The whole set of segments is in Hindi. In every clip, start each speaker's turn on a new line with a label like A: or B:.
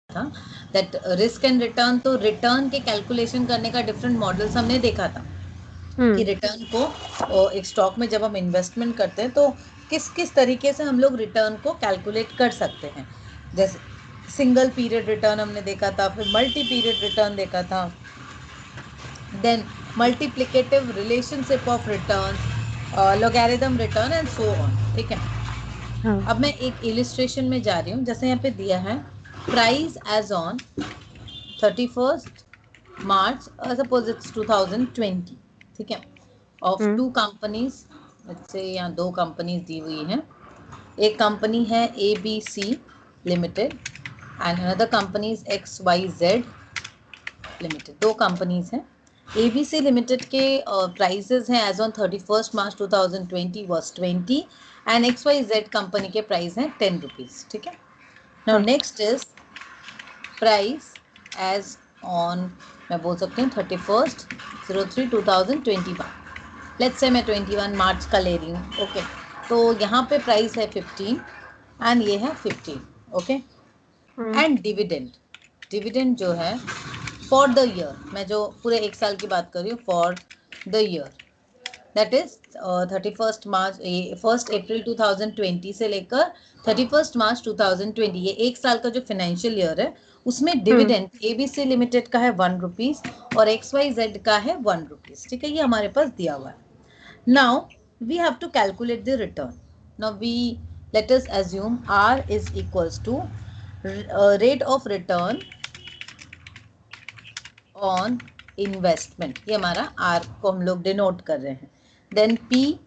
A: था दैट रिस्क एंड रिटर्न, तो रिटर्न के कैलकुलेशन करने का डिफरेंट मॉडल्स हमने देखा था कि रिटर्न को एक स्टॉक में जब हम इन्वेस्टमेंट करते हैं तो किस किस तरीके से हम लोग रिटर्न को कैलकुलेट कर सकते हैं। जैसे सिंगल पीरियड रिटर्न हमने देखा था, फिर मल्टी पीरियड रिटर्न देखा था, then multiplicative relationship of return, logarithm return and so on. ठीक है, अब मैं एक इलिस्ट्रेशन में जा रही हूँ। जैसे यहाँ पे दिया है price as on 31st March, suppose it's 2020, ठीक है, ऑफ टू कंपनीज। से यहाँ दो कंपनीज दी हुई हैं। एक कंपनी है ABC limited and another company is XYZ limited. दो कंपनीज हैं। ABC लिमिटेड के प्राइसेस हैं as on 31st March 2020 was 20 and XYZ company के प्राइस हैं 10 रुपीज। ठीक है, now next is price as on, मैं बोल सकती हूँ 31/03/2021। लेट्स से मैं 21 मार्च का ले रही हूँ। ओके, तो यहाँ पे प्राइस है 15 एंड ये है 15। ओके, एंड डिविडेंड, डिविडेंड जो है फॉर द ईयर, मैं जो पूरे एक साल की बात कर रही हूँ, for the year that is 31st मार्च, 1 अप्रैल 2020 से लेकर 31st मार्च 2020, ये एक साल का जो फाइनेंशियल ईयर है उसमें डिविडेंड ABC लिमिटेड का है 1 रुपीज और XYZ का है 1 रुपीज। ठीक है, ये हमारे पास दिया हुआ है। Now we have to calculate the return. Now we let us assume R is equals to rate of return on investment, ये हमारा R को हम लोग डिनोट कर रहे हैं। Then P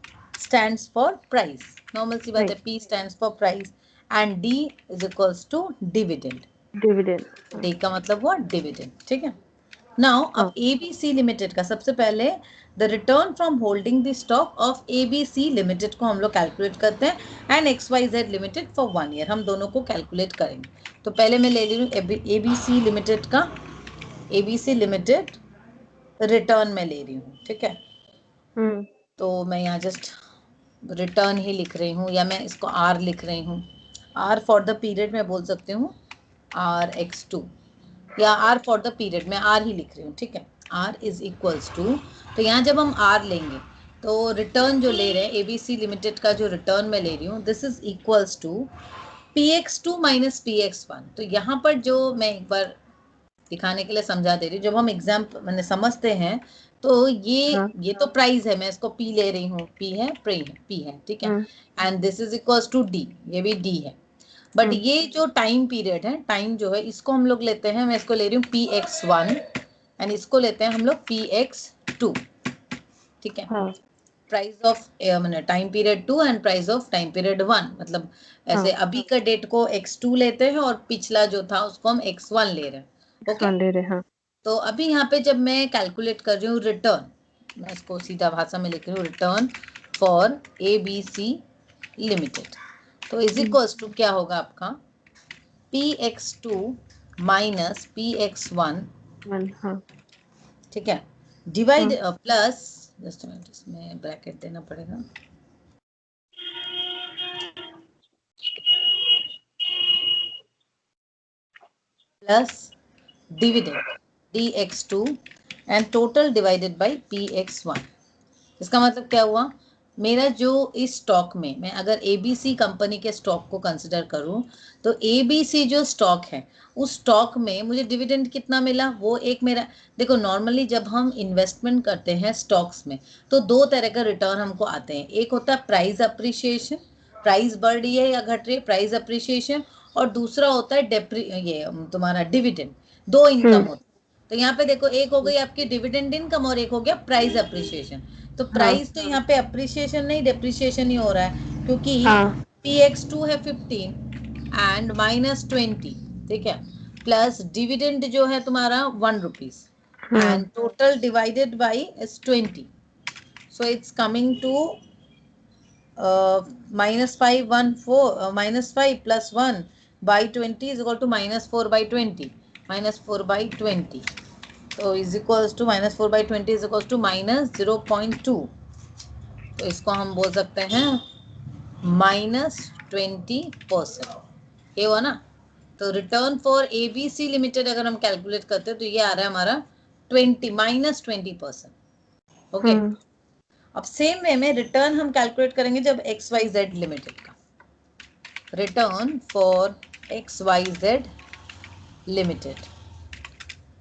A: stands for price, normal सी बात है, P stands for price and D is equals to dividend.
B: Dividend,
A: D का मतलब हुआ डिविडेंड। ठीक है, नाउ अब ABC लिमिटेड का सबसे पहले the return from holding the stock of ABC limited को हम लोग कैलकुलेट करते हैं and XYZ limited for 1 year, हम दोनों को कैलकुलेट करेंगे। तो पहले मैं ले रही हूँ ABC लिमिटेड का, ABC लिमिटेड रिटर्न में ले रही हूँ। ठीक है, तो मैं यहाँ जस्ट रिटर्न ही लिख रही हूँ या मैं इसको R लिख रही हूँ। R फॉर द पीरियड मैं बोल सकती हूँ RX2 या R फॉर द पीरियड मैं R ही लिख रही हूँ। ठीक है, R इज इक्वल्स टू, तो यहाँ जब हम R लेंगे तो रिटर्न जो ले रहे हैं ABC लिमिटेड का जो रिटर्न मैं ले रही हूँ, this is equals to PX2 minus PX1। तो यहाँ पर जो मैं एक बार दिखाने के लिए समझा दे रही हूँ, जब हम एग्जाम मैंने समझते हैं तो ये तो प्राइस है, मैं इसको P ले रही हूँ, P है, P है। ठीक है, and this is equals to D, ये भी D है। बट ये जो टाइम पीरियड है, टाइम जो है इसको हम लोग लेते हैं, मैं इसको ले रही हूँ PX1 एंड इसको लेते हैं हम लोग PX2। ठीक है, प्राइस ऑफ मैंने time period 2 and price of time period 1, मतलब ऐसे अभी का डेट को X2 लेते हैं और पिछला जो था उसको हम X1 ले रहे हैं। ओके, तो अभी यहाँ पे जब मैं कैलकुलेट कर रही हूँ रिटर्न, मैं इसको सीधा भाषा में लिख रही हूँ, रिटर्न फॉर ABC लिमिटेड, तो इज इक्वल्स टू क्या होगा आपका PX2 माइनस PX1। ठीक है, डिवाइड प्लस, जस्ट मिनट इसमें ब्रैकेट देना पड़ेगा, plus dividend DX2 and total divided by PX1। इसका मतलब क्या हुआ, मेरा जो इस स्टॉक में, मैं अगर ABC कंपनी के स्टॉक को कंसिडर करूं तो ABC जो स्टॉक है उस स्टॉक में मुझे डिविडेंड कितना मिला, वो एक मेरा, देखो नॉर्मली जब हम इन्वेस्टमेंट करते हैं स्टॉक्स में तो दो तरह का रिटर्न हमको आते हैं। एक होता है प्राइस अप्रिशिएशन, प्राइस बढ़ रही है या घट रही है, प्राइस अप्रिशिएशन, और दूसरा होता है ये तुम्हारा डिविडेंड। दो इनकम होता है। तो यहाँ पे देखो, एक हो गई आपकी डिविडेंड इनकम और एक हो गया प्राइस अप्रिशिएशन। तो प्राइस तो यहाँ पे अप्रिशिएशन नहीं डेप्रिशिएशन ही हो रहा है, क्योंकि PX2 है 15 एंड माइनस 20। ठीक है, प्लस डिविडेंड जो है तुम्हारा 1 rupees and total divided by is 20, so it's coming to -5 plus 1 by 20 is equal to -4 by 20, -4 by 20, तो is equals to -4 by 20 is equals to -0.2, तो इसको हम बोल सकते हैं -20%। ये हुआ ना, तो रिटर्न फॉर एबीसी लिमिटेड अगर हम कैलकुलेट करते हैं तो ये आ रहा है हमारा 20% ओके। अब सेम वे में रिटर्न हम कैलकुलेट करेंगे जब XYZ लिमिटेड का रिटर्न फॉर XYZ लिमिटेड,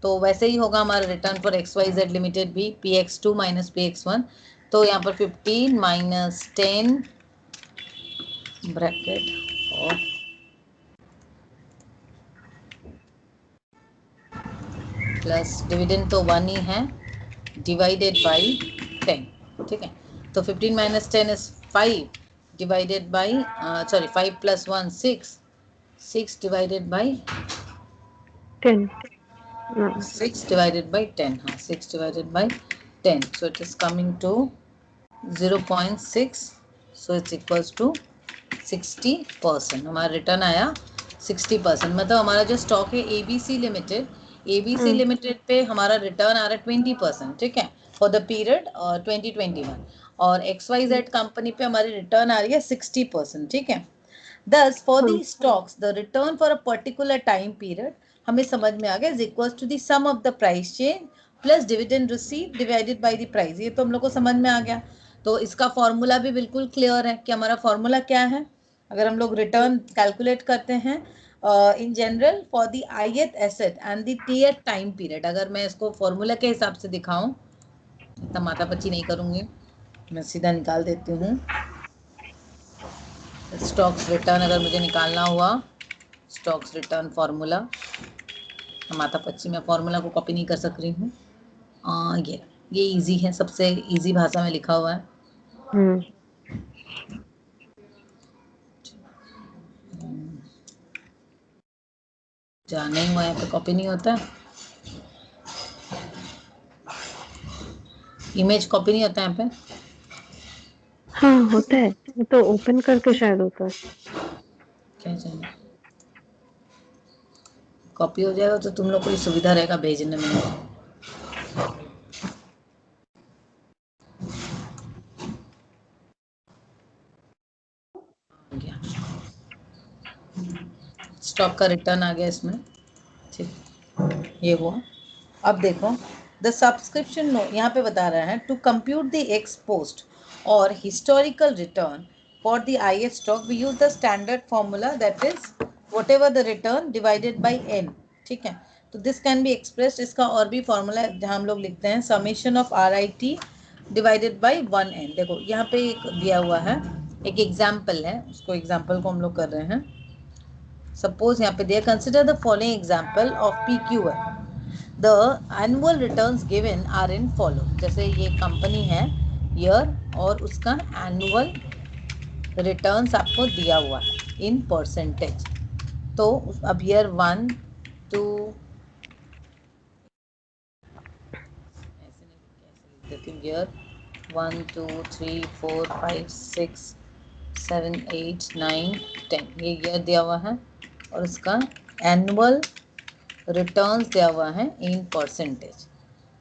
A: तो वैसे ही होगा हमारा रिटर्न फॉर XYZ लिमिटेड भी PX2 माइनस PX1। तो यहाँ पर 15 माइनस 10 ब्रैकेट और प्लस डिविडेंड तो 1 ही है डिवाइडेड बाई 10, ठीक है। तो 15 minus 10 is 5 divided by 5 plus 1 6 divided by
B: 10
A: 6 divided by 10, हाँ 6 divided by 10, so it is coming to 0.6, so it's equals to 60%। हमारा रिटर्न आया 60%, मतलब हमारा जो स्टॉक है ABC लिमिटेड पे हमारा रिटर्न आ रहा है 20%, ठीक है, फॉर द पीरियड 2021, और XYZ कंपनी पे हमारी रिटर्न आ रही है 60%, ठीक है। Thus, for the stocks, the return for a particular time period हमें समझ में आ गया is equals to the sum of the price change plus dividend received divided by the price। ये तो हम लोग को समझ में आ गया। तो इसका फॉर्मूला भी बिल्कुल क्लियर है कि हमारा फॉर्मूला क्या है। अगर हम लोग रिटर्न कैलकुलेट करते हैं in general for the ith asset and the tth time period, अगर मैं इसको फॉर्मूला के हिसाब से दिखाऊं, इतना माथापच्ची नहीं करूंगी, मैं सीधा निकाल देती हूँ। स्टॉक्स रिटर्न अगर मुझे निकालना हुआ, स्टॉक्स रिटर्न फॉर्मूला, माथापच्ची मैं फॉर्मूला को कॉपी नहीं कर सक रही हूँ। ये इजी है, सबसे इजी भाषा में लिखा हुआ है। जहाँ नहीं हुआ यहाँ पे कॉपी नहीं होता, इमेज कॉपी नहीं होता यहाँ पे।
B: हाँ होता है, तो ओपन करके शायद होता है।
A: क्या चाहिए, कॉपी हो जाएगा तो तुम लोग को सुविधा रहेगा भेजने में। स्टॉक का रिटर्न आ गया इसमें, ठीक, ये हुआ। अब देखो द सब्सक्रिप्शन नोट यहाँ पे बता रहा है to compute the ex post और historical return for the IH stock we use the standard formula that is whatever the return divided by n, ठीक है। तो दिस कैन बी एक्सप्रेस्ड, इसका और भी फॉर्मूला है जहाँ हम लोग लिखते हैं summation of RIT divided by 1n। देखो यहाँ पे एक दिया हुआ है, एक एग्जाम्पल है, उसको एग्जाम्पल को हम लोग कर रहे हैं। सपोज यहाँ पे दिया consider the following example of PQI, the annual returns given are in follow. जैसे ये कंपनी है ईयर और उसका एनुअल रिटर्न्स आपको दिया हुआ है इन परसेंटेज। तो अब ईयर 1 2 ईयर 1 2 3 4 5 6 7 8 9 10 ये ईयर दिया हुआ है और उसका एनुअल रिटर्न्स दिया हुआ है इन परसेंटेज।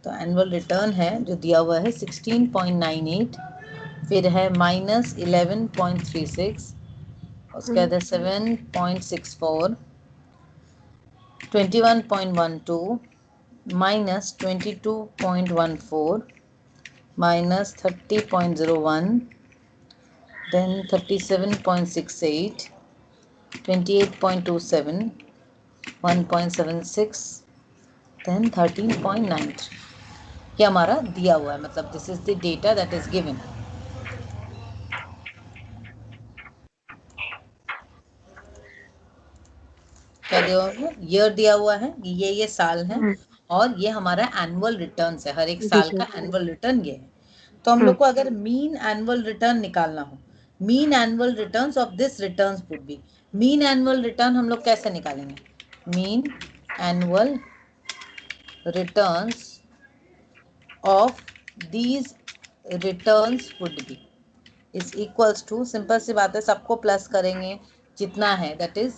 A: तो एनुअल रिटर्न है जो दिया हुआ है 16.98, फिर है माइनस 11.36, उसके बाद है 7.64, 21.12, माइनस 22.14, माइनस 30.01, देन 37.68, 28.27, 1.76, देन 13.93। ये हमारा दिया हुआ है, मतलब this is the data that is given. क्या दिया हुआ है, ईयर दिया हुआ है, ये साल है, और ये हमारा एनुअल रिटर्न है, हर एक साल का एनुअल रिटर्न ये है। तो हम लोग को अगर मीन एनुअल रिटर्न निकालना हो, mean annual returns of this returns would be, mean annual return हम लोग कैसे निकालेंगे, mean annual returns of these returns would be is equals to, simple सी बात है, सबको प्लस करेंगे जितना है, दैट इज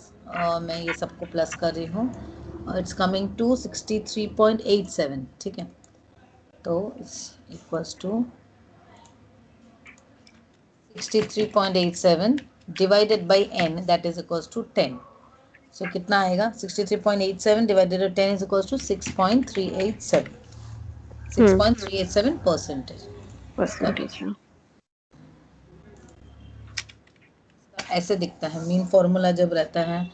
A: मैं ये सबको प्लस कर रही हूँ, इट्स कमिंग टू 63.87, ठीक है। तो it's equals to 63.87 divided by n, that is equals to 10। So कितना आएगा 63.87 divided by 10 is equals to 6.387 6.387%। ऐसे दिखता है मीन फॉर्मूला जब रहता है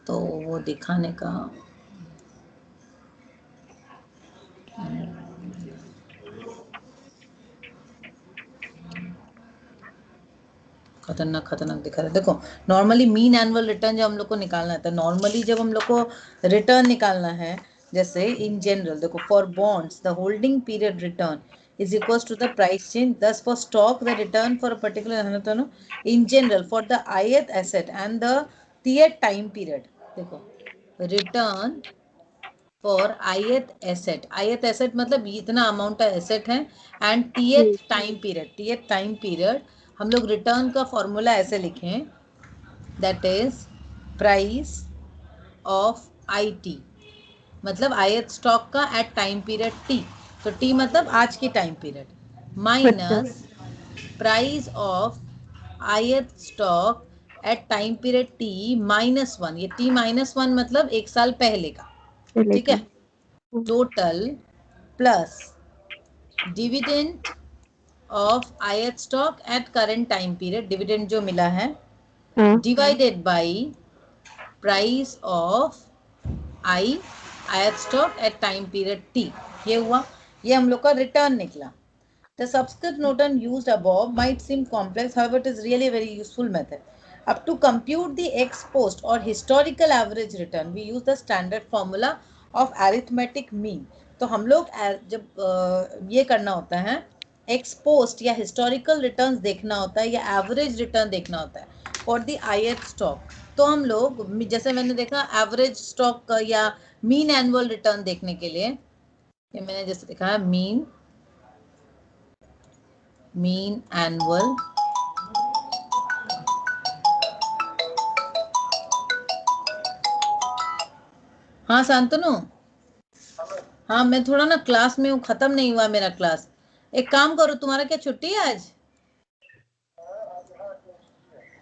A: तो वो दिखाने का। खतरनाक खतरनाक दिखा रहा है। देखो नॉर्मली मीन एनुअल रिटर्न जब हम लोग को निकालना है, नॉर्मली जब हम लोग को रिटर्न निकालना है, जैसे इन जनरल देखो for bonds the holding period return is equals to the price change. Thus for stock the return for a particular in general for the ith asset and the th time period. देखो रिटर्न फॉर ith asset मतलब इतना अमाउंट का एसेट है एंड th टाइम पीरियड हम लोग रिटर्न का फॉर्मूला ऐसे लिखें, that is price of IT मतलब ith स्टॉक का एट टाइम पीरियड T, तो T मतलब आज की time period minus price of ith stock at time period T -1, ये T -1 मतलब एक साल पहले का, ठीक है, total plus dividend of ith stock at current time period, dividend जो मिला है divided by price of ith stock at time period T, ये हुआ, ये हम लोग का रिटर्न निकला। The subscript notation used above might seem complex, however it is really a very useful method. Up to compute the ex post or historical average return, we use the standard formula of arithmetic mean. तो हम लोग जब ये करना होता है ex post या historical returns देखना होता है या average return देखना होता है for the ith stock, तो हम लोग जैसे मैंने देखा average stock या mean annual return देखने के लिए, ये मैंने जैसे देखा है mean annual हाँ शांतनु, हाँ मैं थोड़ा ना क्लास में हूँ, खत्म नहीं हुआ मेरा क्लास। एक काम करो, तुम्हारा क्या छुट्टी है आज?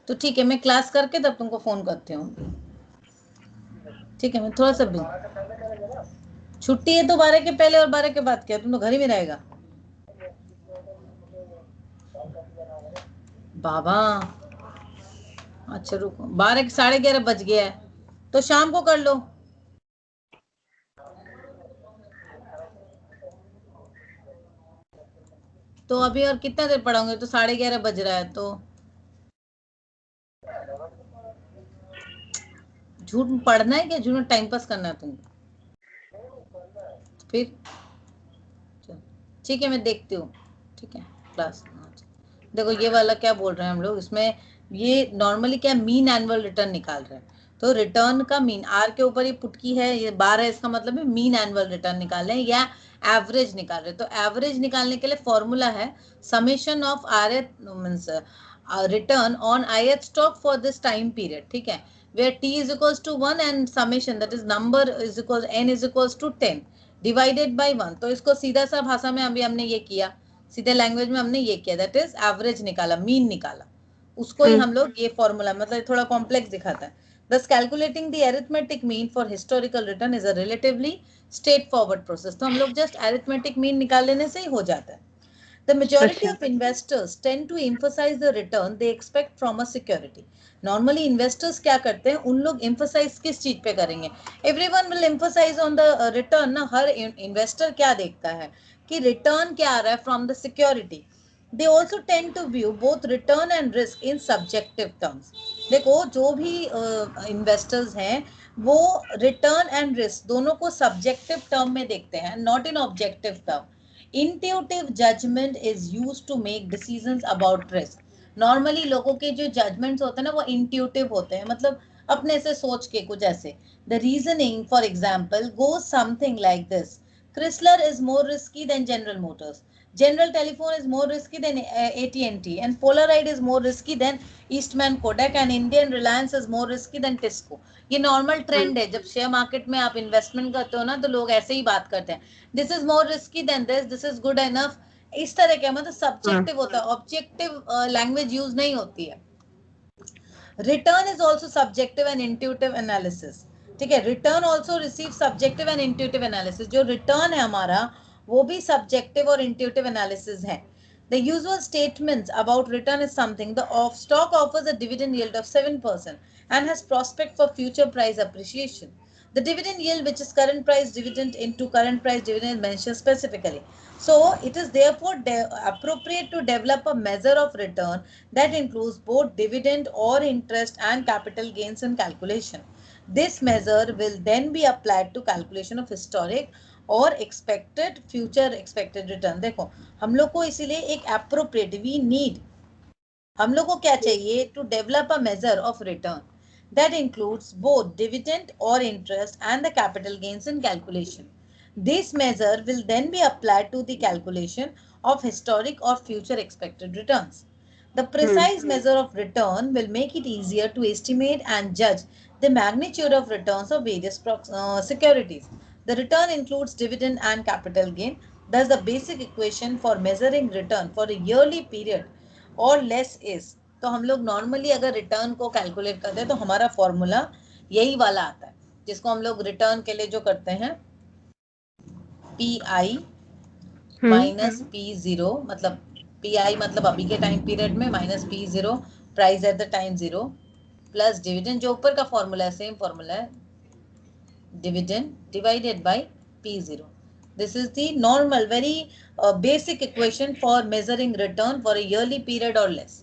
A: तो ठीक है मैं क्लास करके तब तुमको फोन करती हूँ, ठीक है। मैं थोड़ा सा भी छुट्टी है तो 12 के पहले और 12 के बाद क्या, तुम तो घर ही में रहेगा बाबा। अच्छा रुको, 12 साढ़े 11 बज गया है, तो शाम को कर लो। तो अभी और कितना देर पढ़ाऊंगे, तो 11:30 बज रहा है, तो झूठ पढ़ना है क्या, झूठ टाइम पास करना है तुमको? फिर ठीक है मैं देखती हूँ, ठीक है क्लास। देखो ये वाला क्या बोल रहे हैं हम लोग इसमें, ये नॉर्मली क्या मीन एनुअल रिटर्न निकाल रहे हैं, तो रिटर्न का मीन आर के ऊपर ये पुट की है, ये 12 इसका मतलब है मीन एनुअल रिटर्न निकाल रहे हैं या एवरेज निकाल रहे हैं। तो एवरेज निकालने के लिए फॉर्मूला है summation of R means return on ith stock for this time period, ठीक है, where t is equals to 1 and summation that is number is equals n is equals to 10 divided by 1। तो इसको सीधा सा भाषा में अभी हमने ये किया, सीधे लैंग्वेज में हमने ये किया, दैट इज एवरेज निकाला, मीन निकाला, उसको ही हम लोग ये फॉर्मूला, मतलब थोड़ा कॉम्प्लेक्स दिखाता है। Thus calculating the arithmetic mean for historical return is a relatively straightforward process। तो हम लोग जस्ट arithmetic mean निकाल लेने से ही हो जाता है। The majority of investors tend to emphasize the return they expect from a security। Normally investors क्या करते हैं, उन लोग emphasize किस चीज पे करेंगे, everyone will emphasize on the return ना, हर investor क्या देखता है कि return क्या आ रहा है from the security। They also tend to view both return and risk in subjective terms। देखो जो भी investors हैं वो return and risk दोनों को subjective term में देखते हैं, not in objective term। Intuitive judgment is used to make decisions about risk। Normally लोगों के जो जजमेंट्स होते हैं ना वो इंट्यूटिव होते हैं, मतलब अपने से सोच के कुछ ऐसे। The reasoning for example goes something like this, Chrysler is more risky than General Motors, General Telephone is more risky than AT&T and Polaroid is more risky than Eastman Kodak and Indian Reliance is more risky than Tisco। ये नॉर्मल ट्रेंड है, जब शेयर मार्केट में आप इन्वेस्टमेंट करते हो ना तो लोग ऐसे ही बात करते हैं, this is more risky than this is good enough, इस तरह का, मतलब सब्जेक्टिव होता है, ऑब्जेक्टिव लैंग्वेज यूज नहीं होती है। Return is also subjective and intuitive analysis, ठीक है, return also receive subjective and intuitive analysis, जो रिटर्न है हमारा वो भी सब्जेक्टिव और इंट्यूटिव एनालिसिस है. The usual statements about return is something the stock offers a dividend yield of 7% and has prospect for future price appreciation. The dividend yield, which is current price dividend into current price dividend, is mentioned specifically. So it is therefore appropriate to develop a measure of return that includes both dividend or interest and capital gains in calculation. This measure will then be applied to calculation of historic और एक्सपेक्टेड फ्यूचर एक्सपेक्टेड रिटर्न. देखो हम लोग को इसीलिए एक एप्रोप्रिएट वी नीड, हम लोग को क्या चाहिए, to develop a measure of return that includes both dividend or interest and the capital gains in calculation. This measure will then be applied to the calculation of historic or future expected returns. The precise measure of return will make it easier to estimate and judge the magnitude of returns of various securities. The return includes dividend and capital gain. Thus, the basic equation for measuring return for a yearly period और लेस इज, तो हम लोग नॉर्मली अगर रिटर्न को कैलकुलेट करते हैं तो हमारा फॉर्मूला यही वाला आता है, जिसको हम लोग रिटर्न के लिए जो करते हैं P I minus P zero, मतलब पी आई मतलब अभी के टाइम पीरियड में minus P zero price at the time zero plus dividend, जो ऊपर का फॉर्मूला है सेम फॉर्मूला है, dividend divided by P zero. This is the normal, very basic equation for measuring return for a yearly period or less.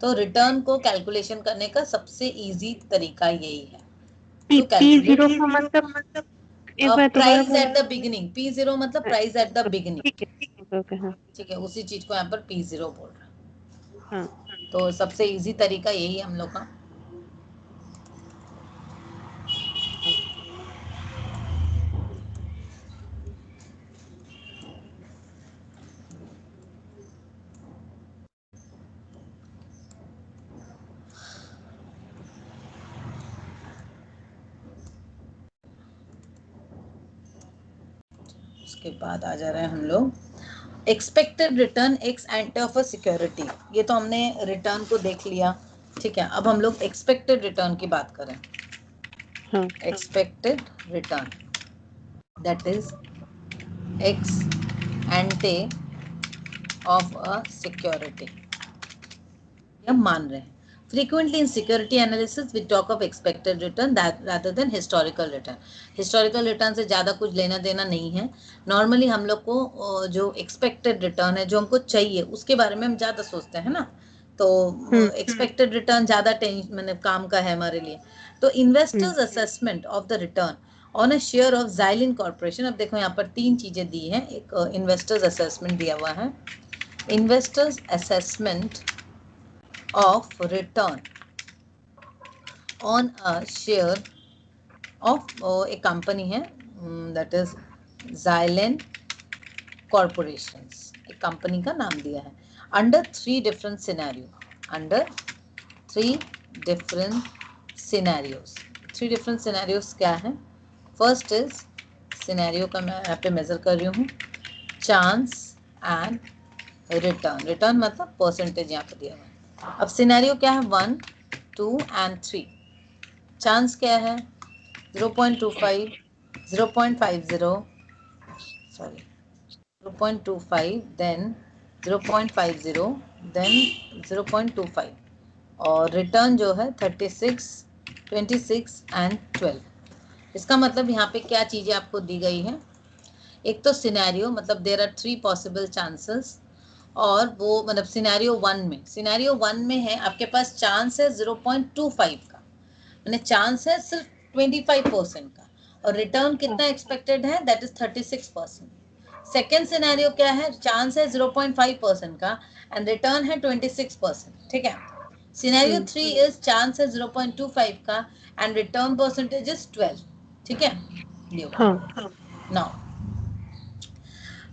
A: तो रिटर्न को कैलकुलेशन करने का सबसे इजी तरीका यही है. टू कैलकुलेट
B: P0 का मतलब एक बार दोबारा
A: price at the beginning, P zero मतलब प्राइस एट द बिगिनिंग,
B: ठीक है. ओके. हाँ.
A: ठीक है, उसी चीज को यहाँ पर पी जीरो बोल रहा है.
B: हाँ.
A: तो सबसे इजी तरीका यही है हम लोग का. उसके बाद आ जा रहे हैं हम लोग expected return x एंटे of a security. ये तो हमने रिटर्न को देख लिया, ठीक है. अब हम लोग एक्सपेक्टेड रिटर्न की बात करें. Expected return that is x एंटे of a security, हम मान रहे हैं. Frequently in security analysis we talk of expected return that rather than historical return. Historical return से ज़्यादा कुछ लेना देना नहीं है. नॉर्मली हम लोग को जो expected return है, जो हमको चाहिए, उसके बारे में हम ज़्यादा सोचते हैं ना. तो expected return ज़्यादा मतलब काम का है हमारे लिए. तो investors assessment of the return on a share of Xylem Corporation. अब देखो यहाँ पर तीन चीज़ें दी हैं. एक investors assessment दिया हुआ है, investors assessment of return on a share of a company है, that is Xylem Corporations, एक कंपनी का नाम दिया है. under three different scenarios क्या है. फर्स्ट इज सिनेरियो का मैं यहाँ पे मेजर कर रही हूँ, चांस एंड रिटर्न मतलब परसेंटेज यहाँ पे दिया हुआ है. अब सिनेरियो क्या है, 1, 2 and 3. चांस क्या है 0.25, 0.50, सॉरी 0.25, देन 0.50, देन 0.25 और रिटर्न जो है 36, 26 and 12. इसका मतलब यहाँ पे क्या चीज़ें आपको दी गई है. एक तो सिनेरियो मतलब देयर आर 3 पॉसिबल चांसेस, और वो मतलब सिनेरियो वन में है आपके पास चांस है 0.25 का, मैंने चांस है सिर्फ 25% का, और रिटर्न कितना एक्सपेक्टेड है, दैट इज 36%. सेकेंड सिनेरियो क्या है, चांस है 0.5% का एंड रिटर्न है 26%, ठीक है. सिनेरियो 3 इज चांस है 0.25 का एंड रिटर्न परसेंटेज इज 12, ठीक है. नाउ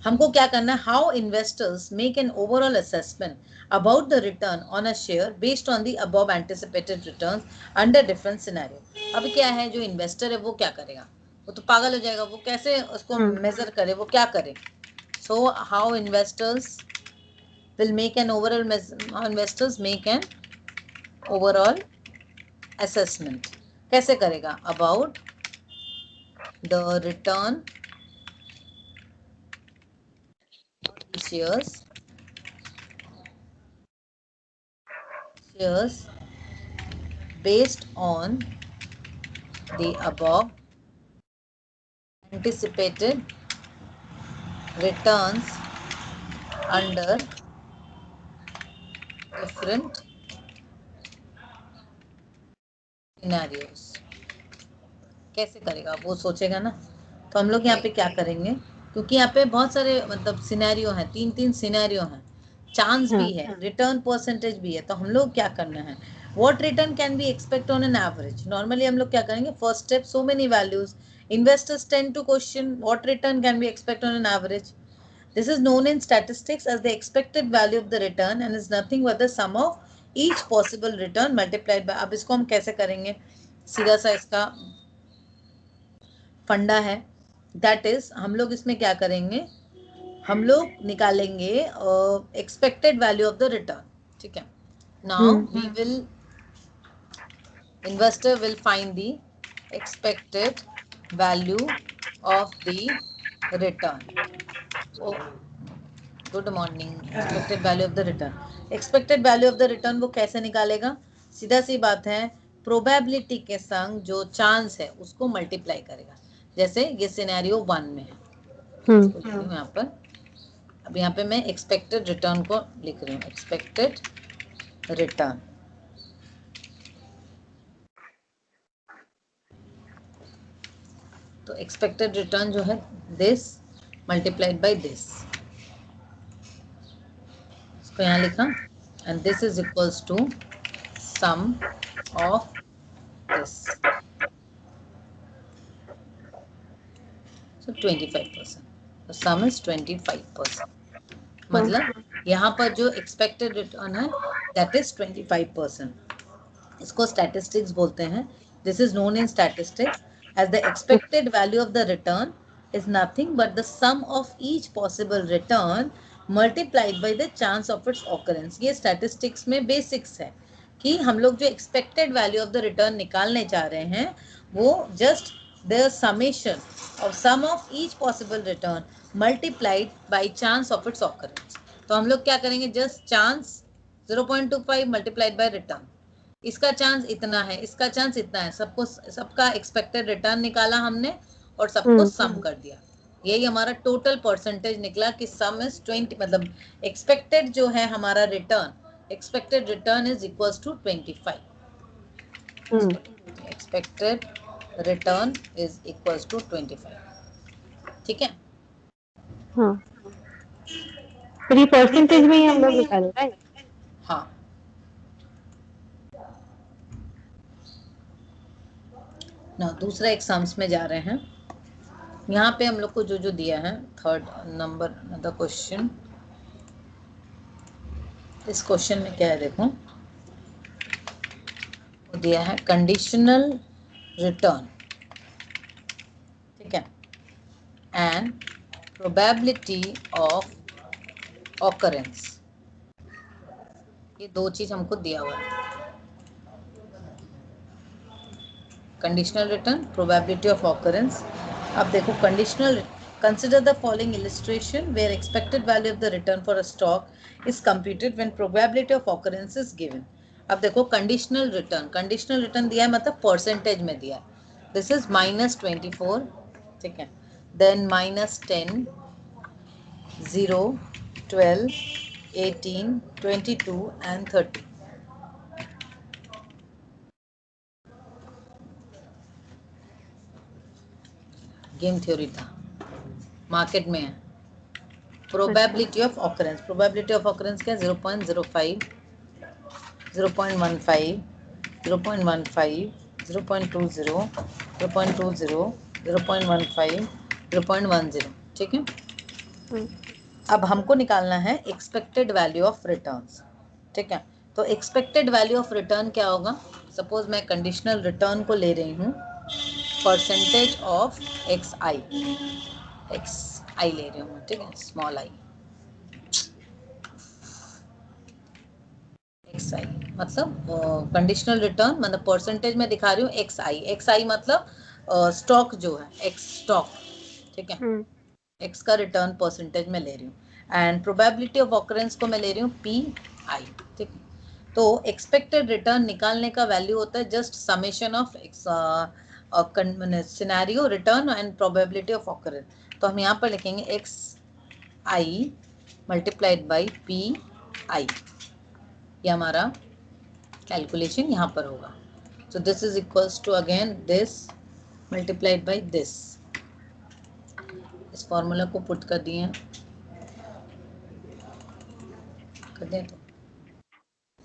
A: हमको क्या करना है, how investors make an overall assessment about the return on a share based on the above anticipated returns under different scenario. अब क्या है, जो इन्वेस्टर है वो क्या करेगा, वो तो पागल हो जाएगा, वो कैसे उसको मेजर करे, वो क्या करे. So how investors will make an overall assessment कैसे करेगा? About the return shares based on the above anticipated returns under different scenarios. कैसे करेगा? वो सोचेगा ना। तो हम लोग यहाँ पे क्या करेंगे, क्योंकि यहाँ पे बहुत सारे मतलब सिनेरियो हैं, 3 सिनेरियो हैं, चांस भी है, रिटर्न परसेंटेज भी है। तो हम लोग क्या करना है, what return can be expect on an average. Normally हम लोग क्या करेंगे, first step so many values, investors tend to question what return can be expect on an average. This is known in statistics as the expected value of the return and is nothing but the sum of each possible return multiplied by. अब इसको हम कैसे करेंगे, सीधा सा इसका फंडा है, दैट इज हम लोग इसमें क्या करेंगे, हम लोग निकालेंगे expected value of the return. ठीक है. Now we will, investor will find the expected value of the return. Good morning. Expected value of the return, expected value of the return वो कैसे निकालेगा? सीधा सी बात है, प्रोबेबिलिटी के संग जो चांस है उसको मल्टीप्लाई करेगा. जैसे ये सिनेरियो 1 में है, यहाँ पर, अब यहाँ पे मैं एक्सपेक्टेड रिटर्न को लिख रही हूँ, एक्सपेक्टेड रिटर्न. तो एक्सपेक्टेड रिटर्न जो है दिस मल्टीप्लाइड बाय दिस, इसको यहाँ लिखा, and this is equals to sum of this. So 25%. The sum is 25%. मतलब यहाँ पर जो expected return है that is 25%. इसको statistics बोलते हैं. This is known in statistics as the expected value of the return is nothing but the sum of each possible return multiplied by the chance of its occurrence. ये statistics में basics है कि हम लोग जो expected value of the return निकालने जा रहे हैं वो just the summation of sum of each possible return multiplied by chance of its occurrence. तो हम लोग क्या करेंगे, just chance 0.25 multiplied by return. इसका चांस इतना है, इसका चांस इतना है, सबको सबका एक्सपेक्टेड रिटर्न निकाला हमने और सबको सम कर दिया. यही हमारा टोटल परसेंटेज निकला कि सम इज 20, मतलब एक्सपेक्टेड जो है हमारा return, expected return is equals to 25. Expected return is equals to 25. ठीक है.
B: हाँ, फिर ये परसेंटेज में ही हम लोग निकाले, राइट?
A: हाँ. ना दूसरा एग्जाम्स में जा रहे हैं. यहाँ पे हम लोग को जो जो दिया है, थर्ड नंबर द क्वेश्चन. इस क्वेश्चन में क्या है देखो, वो दिया है कंडीशनल रिटर्न. ठीक है. एंड प्रोबेबिलिटी ऑफ ऑकरेंस, ये दो चीज हमको दिया हुआ है. Conditional return, probability of occurrence. अब देखो conditional, consider the following illustration where expected value of the return for a stock is computed when probability of occurrence is given. अब देखो कंडीशनल रिटर्न दिया है, मतलब परसेंटेज में दिया है. This is -24. ठीक है. Then -10, 0, 12, 18, 22 and 30. गेम थ्योरी था, मार्केट में है. Probability of occurrence, probability of occurrence क्या, 0.05, 0.15, 0.15, 0.20, 0.20, 0.15, 0.10. ठीक है. अब हमको निकालना है एक्सपेक्टेड वैल्यू ऑफ रिटर्न्स. ठीक है. तो एक्सपेक्टेड वैल्यू ऑफ रिटर्न क्या होगा, सपोज मैं कंडीशनल रिटर्न को ले रही हूँ, परसेंटेज ऑफ एक्स आई ले रही हूँ. ठीक है, स्मॉल आई. XI मतलब कंडीशनल रिटर्न, मतलब परसेंटेज में दिखा रही हूँ XI मतलब स्टॉक जो है, X स्टॉक, ठीक है, X का रिटर्न परसेंटेज में ले रही हूँ, एंड प्रोबेबिलिटी ऑफ ऑकरेंस को मैं ले रही हूँ PI, ठीक है। तो एक्सपेक्टेड रिटर्न निकालने का वैल्यू होता है just summation of scenario return and probability of occurrence. तो हम यहाँ पर लिखेंगे XI मल्टीप्लाइड बाई PI, ये हमारा कैलकुलेशन यहाँ पर होगा। So this is equals to again this multiplied by this, इस फॉर्मूला को पुट कर दिए, कर दें तो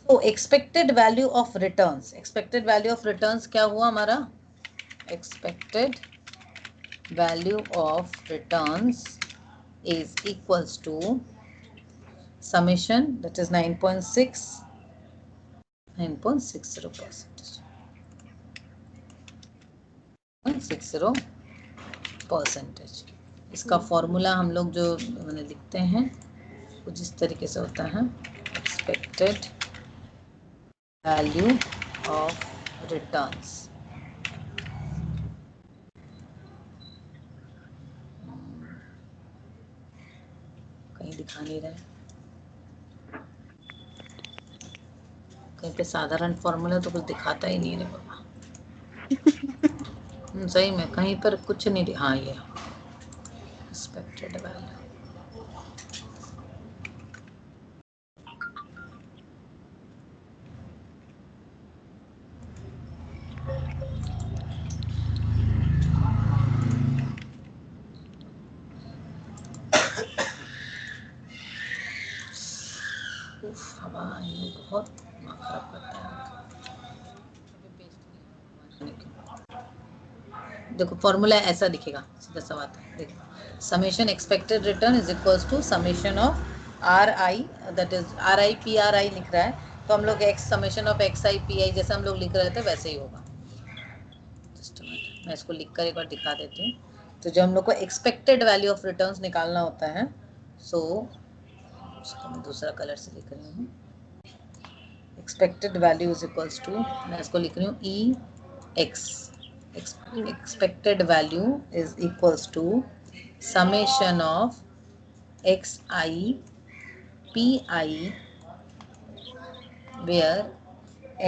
A: so expected value of returns क्या हुआ हमारा, expected value of returns is equals to summation, that is 9.60%, 60%। इसका फॉर्मूला हम लोग जो मैंने लिखते हैं कुछ इस तरीके से होता है, एक्सपेक्टेड वैल्यू ऑफ रिटर्न्स, कहीं दिखा नहीं रहा है, कहीं पे साधारण फॉर्मूला तो कुछ दिखाता ही नहीं है बाबा। सही में कहीं पर कुछ नहीं, हाँ ये एक्सपेक्टेड वैल्यू, हवा बहुत दिमाग खराब करता है। देखो फॉर्मूला ऐसा दिखेगा, सीधा सा बात है, देखो summation expected return is equals to summation of RI, that is RI PRI लिख रहा है, तो हम लोग X summation of XI PI जैसे हम लोग लिख रहे थे वैसे ही होगा। जस्ट मैं इसको लिख कर एक बार दिखा देती हूँ। तो जब हम लोग को एक्सपेक्टेड वैल्यू ऑफ रिटर्न्स निकालना होता है, सो उसको मैं दूसरा कलर से लिख रही हूँ, expected value is equals to, मैं इसको लिख रही हूँ EX, expected value is equals to summation of XI PI, where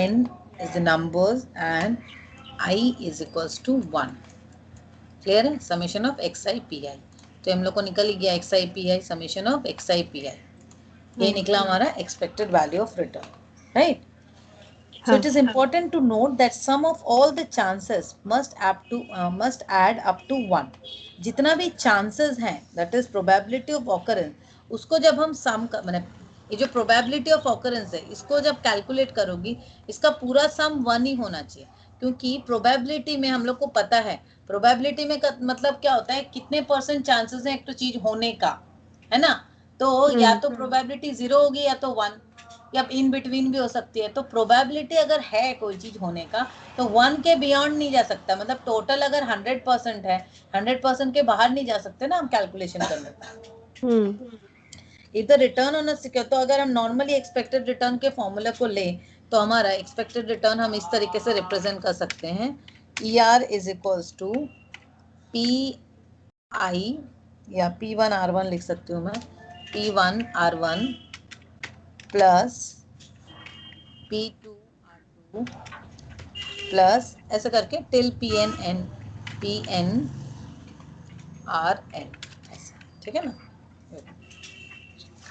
A: N is the numbers and I is equals to 1। Clear है, समेशन ऑफ XI PI, तो हम लोग को निकल ही गया XI PI, summation of XI PI, ये निकला हमारा expected value of return, right. So it is important to note that sum of all the chances must add up to 1। जितना भी chances हैं, that is probability of occurrence, उसको जब हम sum मतलब ये जो probability of occurrence है, इसको जब calculate करोगी, इसका पूरा sum 1 ही होना चाहिए, क्योंकि probability में हम लोग को पता है, probability में मतलब क्या होता है, कितने % chances हैं एक तो चीज होने का, है ना। तो या तो probability 0 होगी या तो 1, या इन बिटवीन भी हो सकती है। तो प्रोबेबिलिटी अगर है कोई चीज होने का तो 1 के बियॉन्ड नहीं जा सकता, मतलब टोटल अगर 100% है, 100% के बाहर नहीं जा सकते ना हम कैलकुलेशन करने का। इधर रिटर्न ऑन सिक्योर, तो अगर हम नॉर्मली एक्सपेक्टेड रिटर्न के फॉर्मूले को ले तो हमारा एक्सपेक्टेड रिटर्न हम इस तरीके से रिप्रेजेंट कर सकते हैं, ER is equals to PI या P1R1 लिख सकती हूँ मैं, P1R1 प्लस P2R2 प्लस ऐसे करके टिल PNR ऐसा, ठीक है ना।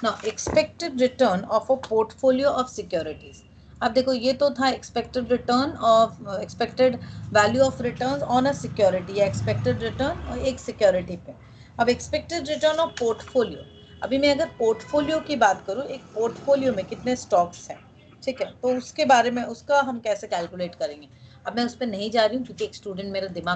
A: Now expected return of a portfolio of securities, अब देखो ये तो था expected return of expected value of return on a security या एक्सपेक्टेड रिटर्न एक सिक्योरिटी पे। अब एक्सपेक्टेड रिटर्न ऑफ पोर्टफोलियो, अभी मैं अगर पोर्टफोलियो की बात करूँ, एक पोर्टफोलियो में कितने स्टॉक्स हैं, ठीक है, तो उसके बारे में उसका हम कैसे कैलकुलेट करेंगे। अब मैं उस पर नहीं जा रही हूँ क्योंकि एक स्टूडेंट मेरा दिमाग